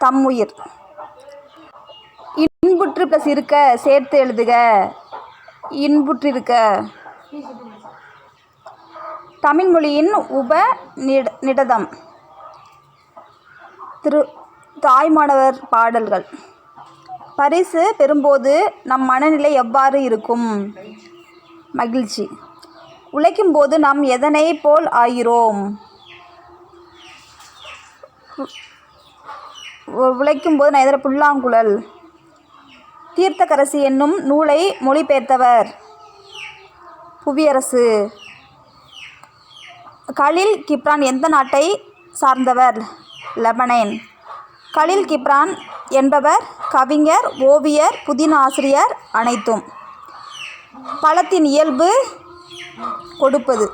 தம்முயிர். இன்புற்று ப்ளஸ் இருக்க சேர்த்து எழுதுக. இன்புற்றிருக்க. தமிழ்மொழியின் நிடதம். தாய்மானவர் பாடல்கள். பரிசு பெறும்போது நம் மனநிலை எவ்வாறு இருக்கும்? மகிழ்ச்சி. உழைக்கும்போது நாம் எதனை போல் ஆகிறோம்? உழைக்கும்போது நான் எதிர புல்லாங்குழல். தீர்த்தக்கரசி என்னும் நூலை மொழிபெயர்த்தவர் புவியரசு. கலீல் கிப்ரான் எந்த நாட்டை சார்ந்தவர்? லெபனான். கலீல் கிப்ரான் என்பவர் கவிஞர், ஓவியர், புதின ஆசிரியர் அனைத்தும். பழத்தின் இயல்பு கொடுப்பது.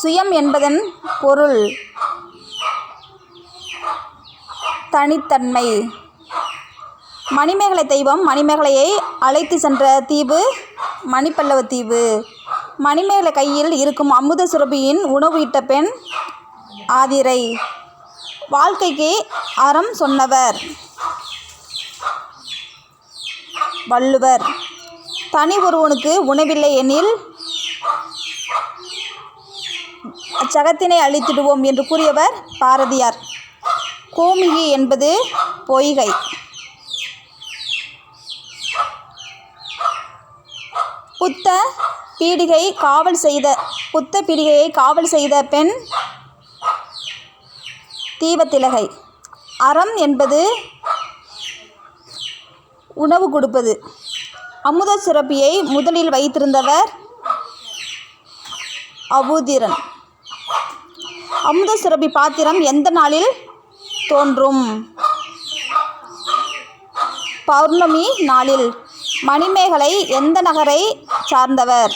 சுயம் என்பதன் பொருள் தனித்தன்மை. மணிமேகலை தெய்வம் மணிமேகலையை அழைத்து சென்ற தீவு மணிப்பல்லவ தீவு. மணிமேகலை கையில் இருக்கும் அமுத சுரபியின் உணவு இட்ட பெண் ஆதிரை. வாழ்க்கைக்கு அறம் சொன்னவர் வள்ளுவர். தனி ஒருவனுக்கு உணவில்லை எனில் அச்சகத்தினை அழித்திடுவோம் என்று கூறியவர் பாரதியார். கோமிகி என்பது பொய்கை. புத்த பீடிகையை காவல் செய்த பெண் தீபத்திலகை. அறம் என்பது உணவு கொடுப்பது. அமுத சுரபியை முதலில் வைத்திருந்தவர் அபூதிரன். அமுத சுரபி பாத்திரம் எந்த நாளில் தோன்றும்? பௌர்ணமி நாளில். மணிமேகலை எந்த நகரை சார்ந்தவர்?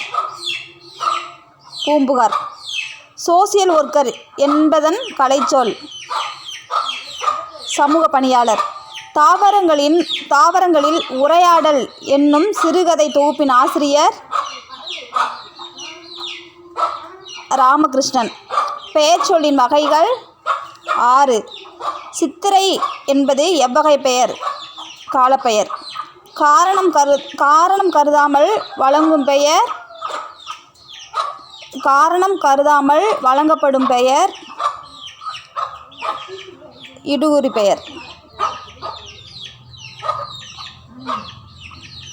பூம்புகார். சோசியல் ஒர்க்கர் என்பதன் கலைச்சொல் சமூக பணியாளர். தாவரங்களில் உரையாடல் என்னும் சிறுகதை தொகுப்பின் ஆசிரியர் ராமகிருஷ்ணன். பெயர் சொல்லின் வகைகள் 6. சித்திரை என்பது எவ்வகை பெயர்? காலப்பெயர். காரணம் கருதாமல் வழங்கப்படும் பெயர் இடுகுறி பெயர்.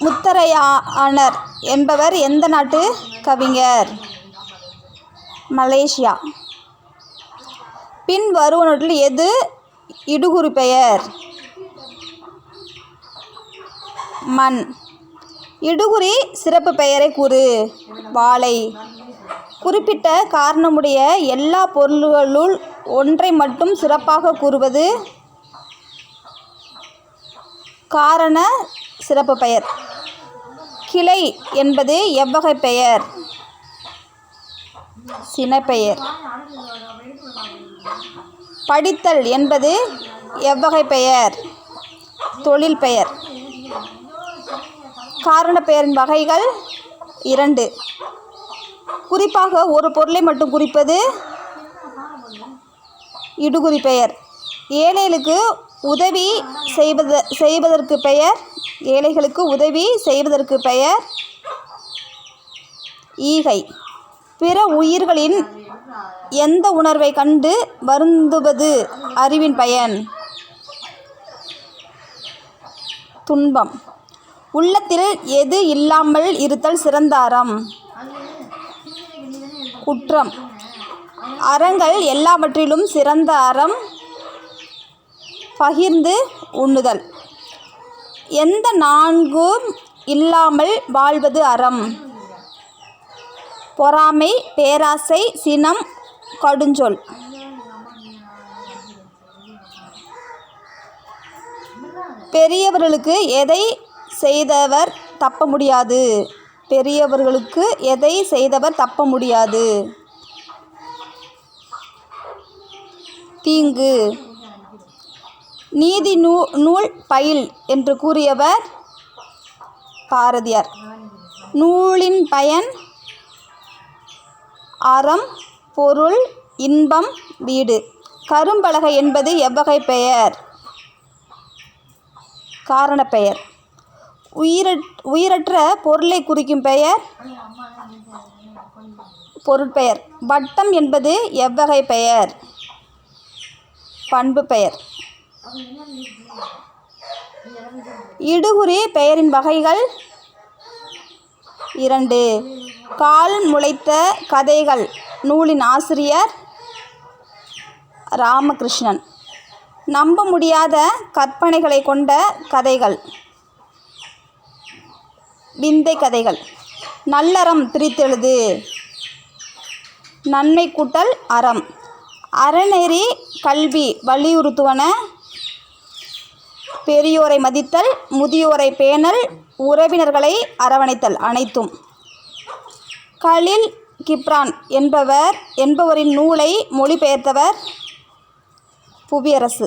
முத்தரையானர் என்பவர் எந்த நாட்டு கவிஞர்? மலேசியா. பின் வருவனவற்றில் எது இடுகுறி பெயர்? மண். இடுகுறி சிறப்பு பெயரை கூறு. வாழை. குறிப்பிட்ட காரணமுடைய எல்லா பொருள்களுள் ஒன்றை மட்டும் சிறப்பாக கூறுவது காரண சிறப்பு பெயர். கிளை என்பது எவ்வகை பெயர்? சினைப்பெயர். படித்தல் என்பது எவ்வகை பெயர்? தொழில் பெயர். காரண பெயரின் வகைகள் 2. குறிப்பாக ஒரு பொருளை மட்டும் குறிப்பது இடுகுறி பெயர். ஏழைகளுக்கு உதவி செய்வதற்கு பெயர் ஈகை. பிற உயிர்களின் எந்த உணர்வை கண்டு வருந்துவது அறிவின் பயன்? துன்பம். உள்ளத்தில் எது இல்லாமல் இருத்தல் சிறந்த அறம்? குற்றம். அறங்கள் எல்லாவற்றிலும் சிறந்த அறம் பகிர்ந்து உண்ணுதல். எந்த 4ம் இல்லாமல் வாழ்வது அறம்? பொறாமை, பேராசை, சினம், கடுஞ்சொல். பெரியவர்களுக்கு எதை செய்தவர் தப்ப முடியாது? தீங்கு. நீதி நூல் பயில் என்று கூறியவர் பாரதியார். நூலின் பயன் அறம், பொருள், இன்பம், வீடு. கரும்பலகை என்பது எவ்வகை பெயர்? காரணப்பெயர். உயிரற்ற பொருளை குறிக்கும் பெயர் பொருட்பெயர். வட்டம் என்பது எவ்வகை பெயர்? பண்பு பெயர். இடுகுறி பெயரின் வகைகள் 2. கால் முளைத்த கதைகள் நூலின் ஆசிரியர் ராமகிருஷ்ணன். நம்ப முடியாத கற்பனைகளை கொண்ட கதைகள் விந்தை கதைகள். நல்லறம் பிரித்தெழுது. நன்மை கூட்டல் அறம். அறநெறி கல்வி வலியுறுத்துவன பெரியோரை மதித்தல், முதியோரை பேணல், உறவினர்களை அரவணைத்தல் அனைத்தும். கலீல் கிப்ரான் என்பவரின் நூலை மொழிபெயர்த்தவர் புவியரசு.